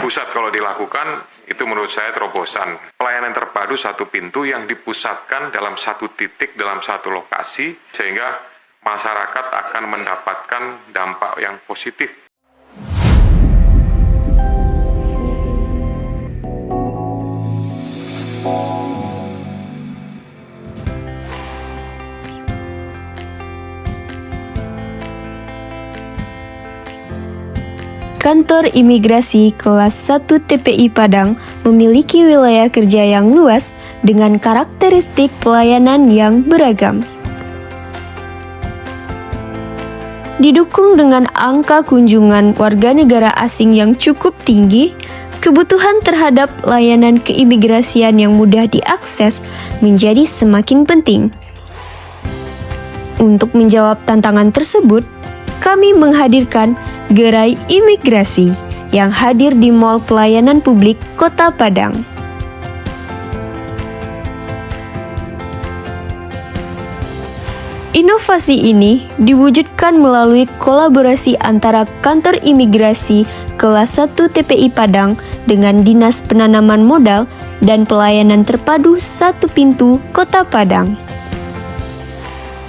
pusat kalau dilakukan, itu menurut saya terobosan. Pelayanan terpadu satu pintu yang dipusatkan dalam satu titik, dalam satu lokasi, sehingga masyarakat akan mendapatkan dampak yang positif. Kantor Imigrasi Kelas 1 TPI Padang memiliki wilayah kerja yang luas dengan karakteristik pelayanan yang beragam. Didukung dengan angka kunjungan warga negara asing yang cukup tinggi, kebutuhan terhadap layanan keimigrasian yang mudah diakses menjadi semakin penting. Untuk menjawab tantangan tersebut, kami menghadirkan Gerai Imigrasi yang hadir di Mall Pelayanan Publik Kota Padang. Inovasi ini diwujudkan melalui kolaborasi antara Kantor Imigrasi Kelas 1 TPI Padang dengan Dinas Penanaman Modal dan Pelayanan Terpadu Satu Pintu Kota Padang.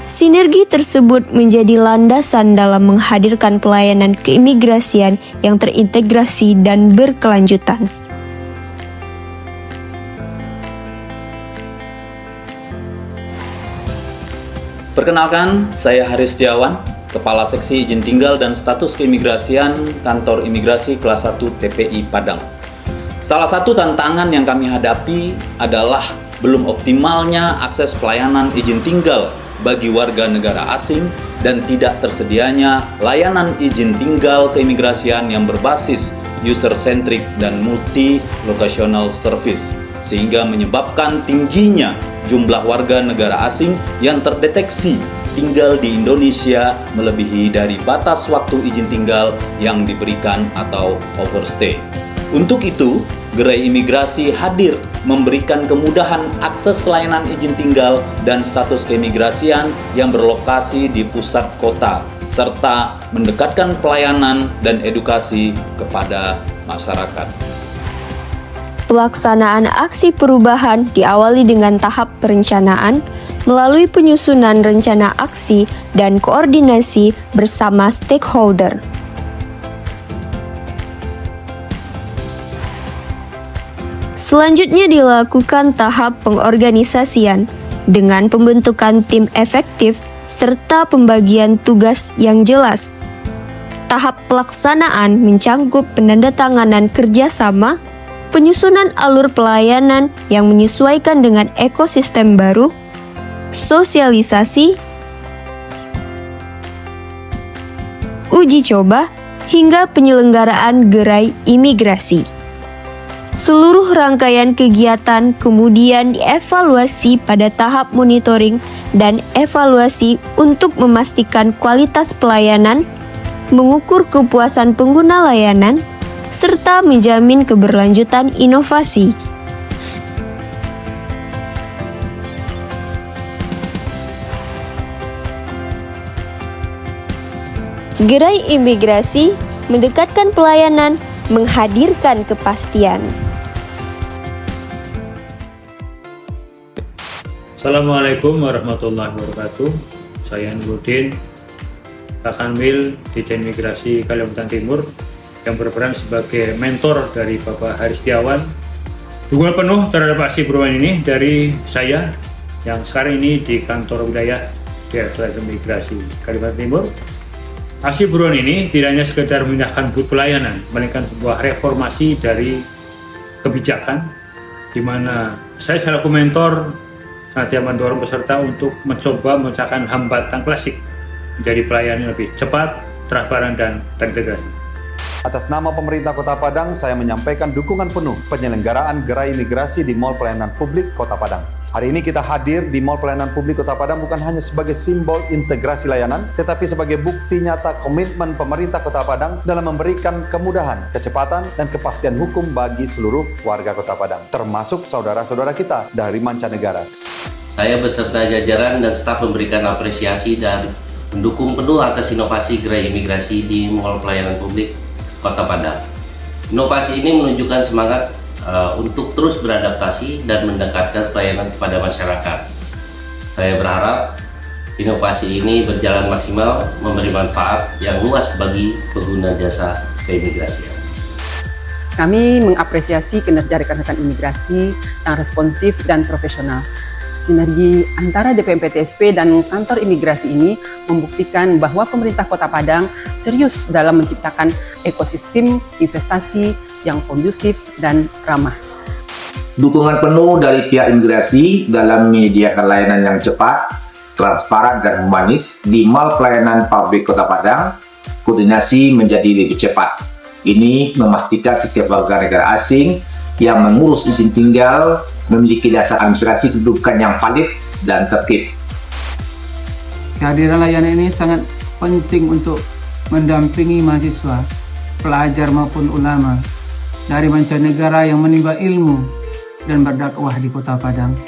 Sinergi tersebut menjadi landasan dalam menghadirkan pelayanan keimigrasian yang terintegrasi dan berkelanjutan. Perkenalkan, saya Haris Setiawan, Kepala Seksi Izin Tinggal dan Status Keimigrasian Kantor Imigrasi Kelas 1 TPI Padang. Salah satu tantangan yang kami hadapi adalah belum optimalnya akses pelayanan izin tinggal bagi warga negara asing dan tidak tersedianya layanan izin tinggal keimigrasian yang berbasis user-centric dan multi-locational service, sehingga menyebabkan tingginya jumlah warga negara asing yang terdeteksi tinggal di Indonesia melebihi dari batas waktu izin tinggal yang diberikan atau overstay. Untuk itu, Gerai Imigrasi hadir memberikan kemudahan akses layanan izin tinggal dan status keimigrasian yang berlokasi di pusat kota, serta mendekatkan pelayanan dan edukasi kepada masyarakat. Pelaksanaan aksi perubahan diawali dengan tahap perencanaan melalui penyusunan rencana aksi dan koordinasi bersama stakeholder. Selanjutnya dilakukan tahap pengorganisasian dengan pembentukan tim efektif serta pembagian tugas yang jelas. Tahap pelaksanaan mencangkup penandatanganan kerjasama, penyusunan alur pelayanan yang menyesuaikan dengan ekosistem baru, sosialisasi, uji coba, hingga penyelenggaraan gerai imigrasi. Seluruh rangkaian kegiatan kemudian dievaluasi pada tahap monitoring dan evaluasi untuk memastikan kualitas pelayanan, mengukur kepuasan pengguna layanan, serta menjamin keberlanjutan inovasi. Gerai imigrasi mendekatkan pelayanan, menghadirkan kepastian. Assalamualaikum warahmatullahi wabarakatuh. Saya Nurudin, Kakanwil Ditjen Imigrasi Kalimantan Timur yang berperan sebagai mentor dari Bapak Haris Setiawan. Dukungan penuh terhadap aksi perubahan ini dari saya yang sekarang ini di kantor wilayah Direktorat Imigrasi Kalimantan Timur. Aksi perubahan ini tidak hanya sekedar memindahkan booth pelayanan, melainkan sebuah reformasi dari kebijakan di mana saya selaku mentor sengaja mendorong peserta untuk mencoba memecahkan hambatan klasik menjadi pelayanan yang lebih cepat, transparan, dan terintegrasi. Atas nama pemerintah Kota Padang, saya menyampaikan dukungan penuh penyelenggaraan Gerai Imigrasi di Mall Pelayanan Publik Kota Padang. Hari ini kita hadir di Mall Pelayanan Publik Kota Padang bukan hanya sebagai simbol integrasi layanan, tetapi sebagai bukti nyata komitmen pemerintah Kota Padang dalam memberikan kemudahan, kecepatan, dan kepastian hukum bagi seluruh warga Kota Padang, termasuk saudara-saudara kita dari mancanegara. Saya beserta jajaran dan staf memberikan apresiasi dan mendukung penuh atas inovasi Gerai Imigrasi di Mall Pelayanan Publik Kota Padang. Inovasi ini menunjukkan semangat untuk terus beradaptasi dan mendekatkan pelayanan kepada masyarakat. Saya berharap inovasi ini berjalan maksimal, memberi manfaat yang luas bagi pengguna jasa keimigrasian. Kami mengapresiasi kinerja rekan-rekan imigrasi yang responsif dan profesional. Sinergi antara DPMPTSP dan kantor imigrasi ini membuktikan bahwa pemerintah Kota Padang serius dalam menciptakan ekosistem investasi yang kondusif dan ramah. Dukungan penuh dari pihak imigrasi dalam menyediakan layanan yang cepat, transparan dan humanis di Mall Pelayanan Publik Kota Padang, koordinasi menjadi lebih cepat. Ini memastikan setiap warga negara asing yang mengurus izin tinggal memiliki dasar administrasi kedudukan yang valid dan tertib. Kehadiran layanan ini sangat penting untuk mendampingi mahasiswa, pelajar maupun ulama dari mancanegara yang menimba ilmu dan berdakwah di Kota Padang.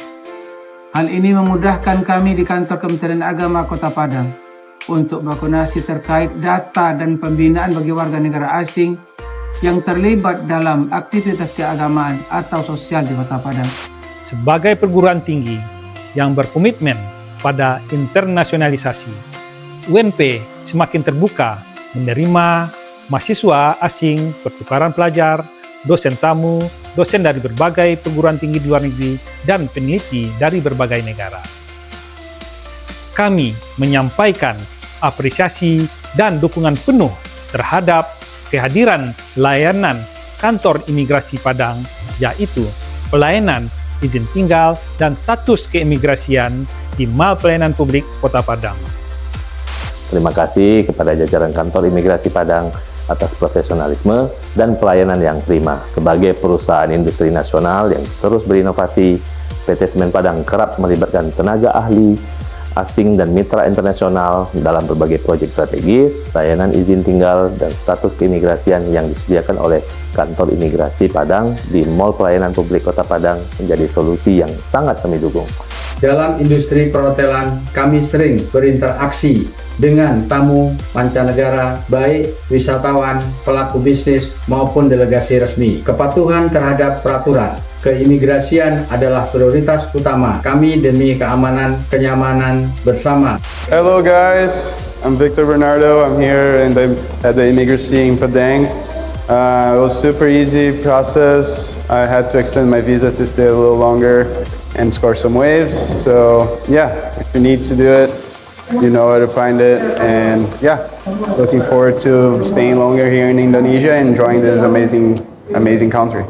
Hal ini memudahkan kami di kantor Kementerian Agama Kota Padang untuk berkoordinasi terkait data dan pembinaan bagi warga negara asing yang terlibat dalam aktivitas keagamaan atau sosial di Kota Padang. Sebagai perguruan tinggi yang berkomitmen pada internasionalisasi, UNP semakin terbuka menerima mahasiswa asing, pertukaran pelajar, dosen tamu, dosen dari berbagai perguruan tinggi di luar negeri, dan peneliti dari berbagai negara. Kami menyampaikan apresiasi dan dukungan penuh terhadap kehadiran layanan kantor imigrasi Padang, yaitu pelayanan izin tinggal dan status keimigrasian di Mall Pelayanan Publik Kota Padang. Terima kasih kepada jajaran kantor imigrasi Padang atas profesionalisme dan pelayanan yang prima. Sebagai perusahaan industri nasional yang terus berinovasi, PT Semen Padang kerap melibatkan tenaga ahli asing dan mitra internasional dalam berbagai proyek strategis, layanan izin tinggal, dan status keimigrasian yang disediakan oleh kantor imigrasi Padang di Mall Pelayanan Publik Kota Padang menjadi solusi yang sangat kami dukung. Dalam industri perhotelan, kami sering berinteraksi dengan tamu mancanegara, baik wisatawan, pelaku bisnis, maupun delegasi resmi. Kepatuhan terhadap peraturan keimigrasian adalah prioritas utama kami demi keamanan, kenyamanan bersama. Hello guys, I'm Victor Bernardo. I'm here at the Immigration in Padang. It was super easy process. I had to extend my visa to stay a little longer and score some waves. So yeah, if you need to do it, you know where to find it. And yeah, looking forward to staying longer here in Indonesia and enjoying this amazing country.